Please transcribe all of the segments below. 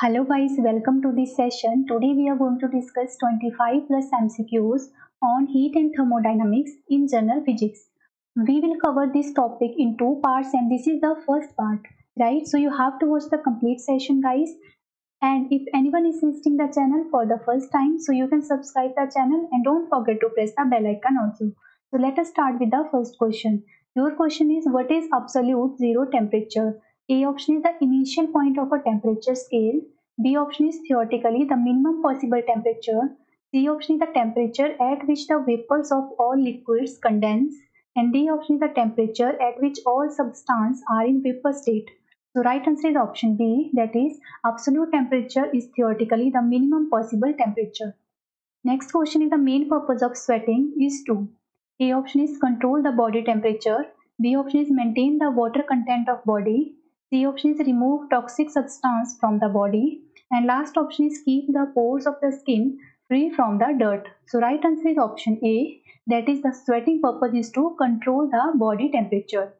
Hello guys, welcome to this session. Today we are going to discuss 25 plus MCQs on heat and thermodynamics in general physics. We will cover this topic in two parts and this is the first part, right? So you have to watch the complete session guys. And if anyone is visiting the channel for the first time, so you can subscribe the channel and don't forget to press the bell icon also. So let us start with the first question. Your question is, what is absolute zero temperature? A option is the initial point of a temperature scale. B option is theoretically the minimum possible temperature. C option is the temperature at which the vapors of all liquids condense. And D option is the temperature at which all substances are in vapor state. So right answer is option B, that is absolute temperature is theoretically the minimum possible temperature. Next question is the main purpose of sweating is to. A option is control the body temperature. B option is maintain the water content of body. C option is remove toxic substance from the body. And last option is keep the pores of the skin free from the dirt. So right answer is option A, that is the sweating purpose is to control the body temperature.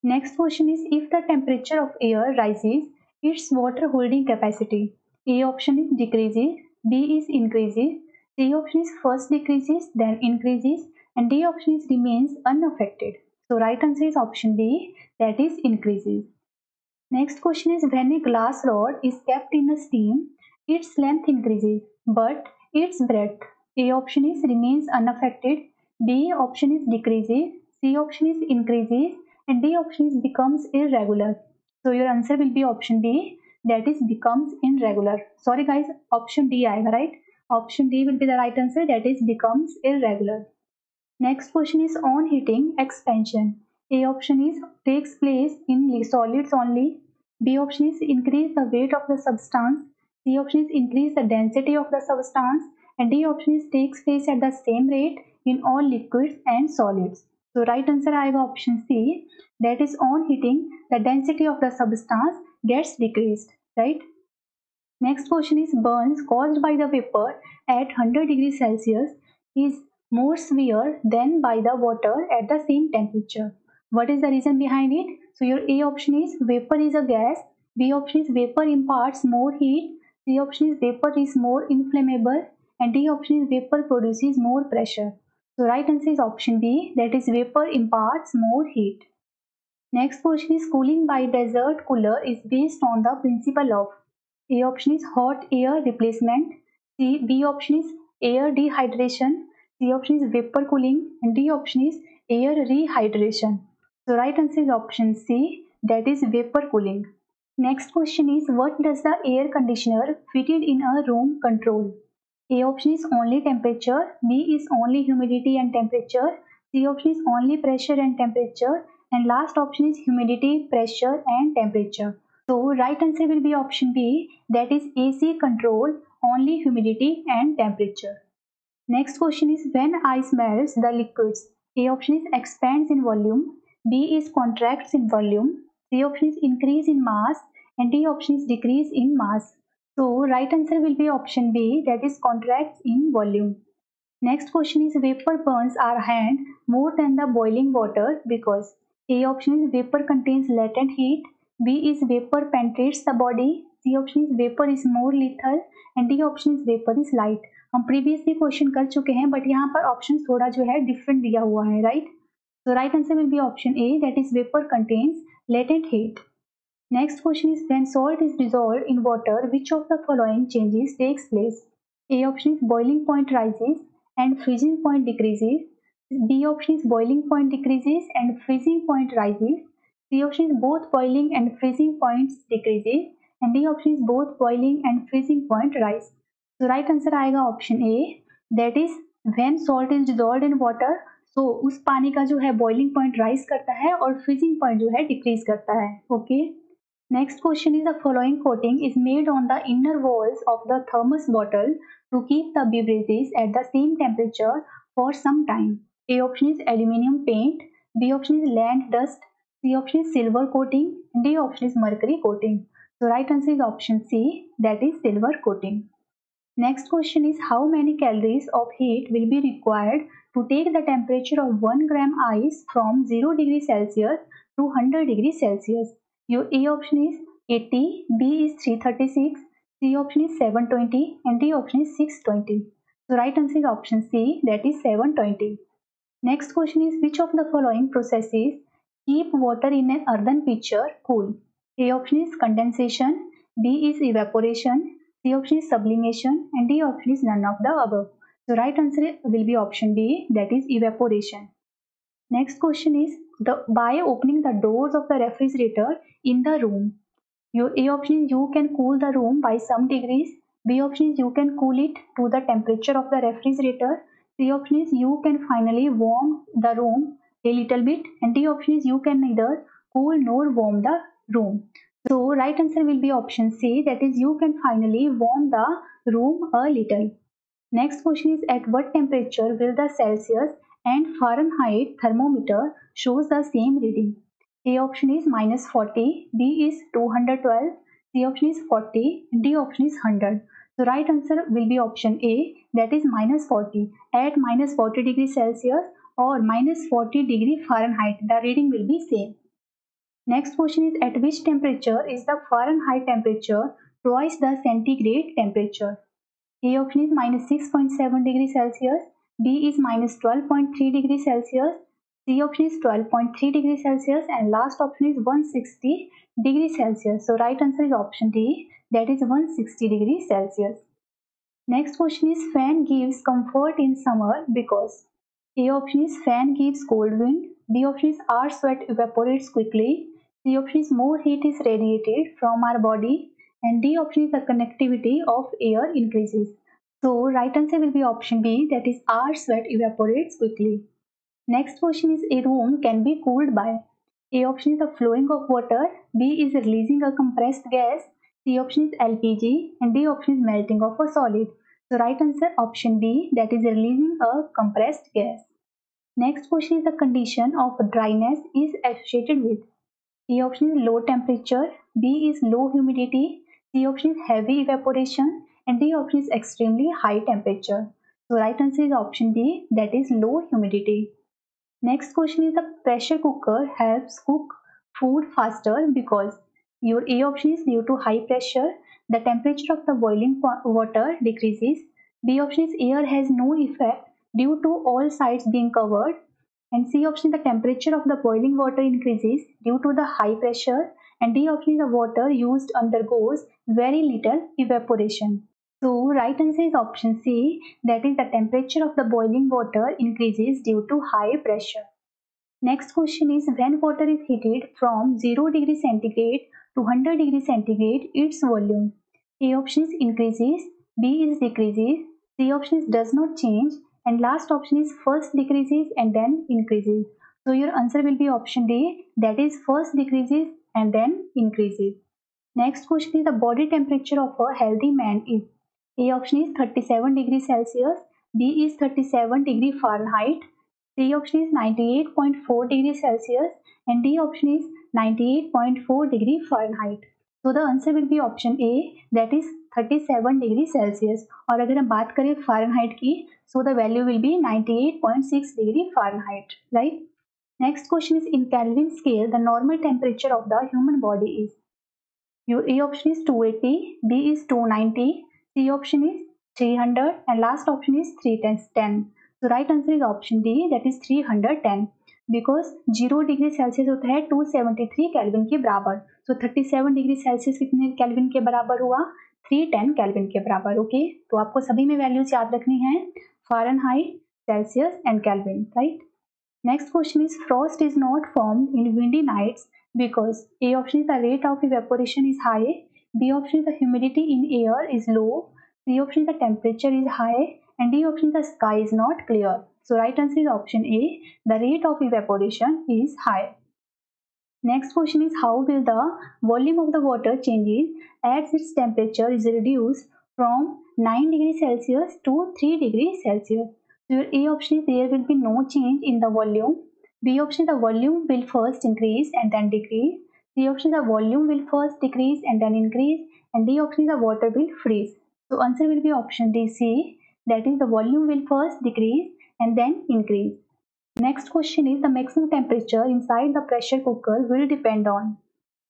Next question is, if the temperature of air rises, its water holding capacity. A option is decreases, B is increases, C option is first decreases then increases, and D option is remains unaffected. So right answer is option D, that is increases. Next question is, when a glass rod is kept in a steam, its length increases but its breadth. A option is remains unaffected, B option is decreases, C option is increases, and D option is becomes irregular. So your answer will be option B, that is becomes irregular. Sorry guys, option D आएगा right? Option D will be the right answer, that is becomes irregular. Next question is on heating expansion. A option is takes place in solids only. B option is increase the weight of the substance. C option is increase the density of the substance. And D option is takes place at the same rate in all liquids and solids. So right answer आएगा option C, that is on heating the density of the substance gets decreased, right? Next question is, burns caused by the vapor at 100 degrees Celsius is more severe than by the water at the same temperature. What is the reason behind it? So your A option is vapor is a gas, B option is vapor imparts more heat, C option is vapor is more inflammable, and D option is vapor produces more pressure. So right answer is option B, that is vapor imparts more heat. Next question is, cooling by desert cooler is based on the principle of. A option is hot air replacement, B option is air dehydration, C option is vapor cooling, and D option is air rehydration. So right answer is option C, that is vapor cooling. Next question is, what does the air conditioner fitted in a room control? A option is only temperature, B is only humidity and temperature, C option is only pressure and temperature, and last option is humidity, pressure and temperature. So right answer will be option B, that is AC control only humidity and temperature. Next question is, when ice melts the liquids, A option is expands in volume, B is contracts in volume, C option is increase in mass, and D option is decrease in mass. So right answer will be option B, that is contracts in volume. Next question is, vapor burns our hand more than the boiling water because A option is vapor contains latent heat, B is vapor penetrates the body, C option is vapor is more lethal, and D option is vapor is light. हम previously question कर चुके हैं but यहाँ पर option थोड़ा जो है different दिया हुआ है right. So right answer will be option A, that is vapour contains latent heat. Next question is, when salt is dissolved in water, which of the following changes takes place? A option is boiling point rises and freezing point decreases. B option is boiling point decreases and freezing point rises. C option is both boiling and freezing points decreases. And D option is both boiling and freezing point rise. So right answer आएगा option A, that is when salt is dissolved in water, so उस पानी का जो है boiling point rise करता है और freezing point जो है decrease करता है. Okay. Next question is, the following coating is made on the inner walls of the thermos bottle to keep the beverages at the same temperature for some time. A option is aluminium paint, B option is land dust, C option is silver coating, and D option is mercury coating. So right answer is option C, that is silver coating. Next question is, how many calories of heat will be required to take the temperature of 1 gram ice from 0 degrees Celsius to 100 degrees Celsius? Your A option is 80, B is 336, C option is 720 and D option is 620. So right answer is option C, that is 720. Next question is, which of the following processes keep water in an earthen pitcher cool? A option is condensation, B is evaporation, C option is sublimation, and D option is none of the above. So right answer will be option B, that is evaporation. Next question is, by opening the doors of the refrigerator in the room. A option is you can cool the room by some degrees. B option is you can cool it to the temperature of the refrigerator. C option is you can finally warm the room a little bit. And D option is you can neither cool nor warm the room. So right answer will be option C, that is you can finally warm the room a little. Next question is, at what temperature will the Celsius and Fahrenheit thermometer shows the same reading? A option is -40, B is 212, C option is 40, D option is 100. So right answer will be option A, that is -40. At -40 degrees Celsius or -40 degree Fahrenheit, the reading will be same. Next question is, at which temperature is the Fahrenheit temperature twice the centigrade temperature? A option is -6.7 degrees Celsius, B is -12.3 degrees Celsius, C option is 12.3 degrees Celsius, and last option is 160 degrees Celsius. So right answer is option D, that is 160 degrees Celsius. Next question is, fan gives comfort in summer because A option is fan gives cold wind, B option is our sweat evaporates quickly, C option is more heat is radiated from our body, and D option is the conductivity of air increases. So right answer will be option B, that is our sweat evaporates quickly. Next question is, a room can be cooled by A option is the flowing of water, B is releasing a compressed gas, C option is LPG, and D option is melting of a solid. So right answer option B, that is releasing a compressed gas. Next question is, the condition of dryness is associated with A option is low temperature, B is low humidity, C option is heavy evaporation, and D option is extremely high temperature. So right answer is option B, that is low humidity. Next question is, the pressure cooker helps cook food faster because your A option is due to high pressure, the temperature of the boiling water decreases, B option is air has no effect due to all sides being covered, and C option the temperature of the boiling water increases due to the high pressure, and D option the water used undergoes very little evaporation. So right answer is option C, that is the temperature of the boiling water increases due to high pressure. Next question is, when water is heated from 0 degree centigrade to 100 degree centigrade, its volume. A option is increases, B is decreases, C option is does not change, and last option is first decreases and then increases. So your answer will be option D, that is first decreases and then increases. Next question is, the body temperature of a healthy man is A option is 37 degrees Celsius, B is 37 degree Fahrenheit, C option is 98.4 degrees Celsius, and D option is 98.4 degree Fahrenheit. So the answer will be option A, that is 37 degree Celsius. और अगर हम बात करें Fahrenheit की, so the value will be 98.6 degree Fahrenheit, right? Next question is, in Kelvin scale, the normal temperature of the human body is your A option is 280, B is 290, C option is 300, and last option is 310. So right answer is option D, that is 310. Because 0 degree Celsius होता है 273 kelvin के बराबर. So 37 degree Celsius कितने kelvin के बराबर हुआ? 310 kelvin के बराबर. ओके, तो आपको सभी में वैल्यूज याद रखनी है, Fahrenheit, Celsius and kelvin, right. Next question is, frost is not formed in windy nights because A option is the rate of evaporation is high, B option is the humidity in air is low, C option is the temperature is high, and D option is the sky is not clear. So right answer is option A, the rate of evaporation is high. Next question is, how will the volume of the water changes as its temperature is reduced from 9 degrees Celsius to 3 degrees Celsius? So your A option is there will be no change in the volume. B option the volume will first increase and then decrease. C option the volume will first decrease and then increase. And D option the water will freeze. So answer will be option D, C, that is the volume will first decrease and then increase. Next question is, the maximum temperature inside the pressure cooker will depend on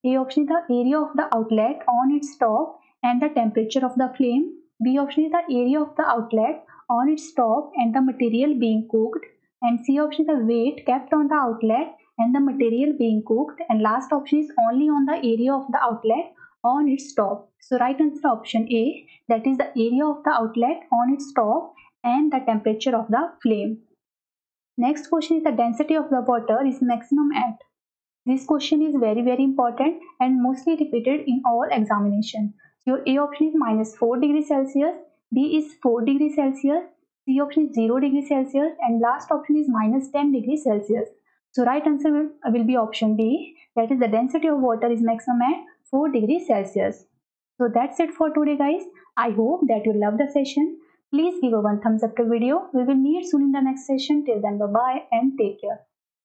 A option is the area of the outlet on its top, and the temperature of the flame. B option is the area of the outlet on its top and the material being cooked. And C option is the weight kept on the outlet and the material being cooked. And last option is only on the area of the outlet on its top. So right answer option A, that is the area of the outlet on its top and the temperature of the flame. Next question is the density of the water is maximum at. This question is very important and mostly repeated in all examination. Your A option is -4 degrees Celsius, B is 4 degrees Celsius, C option is 0 degrees Celsius, and last option is -10 degrees Celsius. So right answer will be option B, that is the density of water is maximum at 4 degrees Celsius. So that's it for today guys. I hope that you love the session. Please give a one thumbs up to video. We will meet soon in the next session. Till then, bye bye and take care.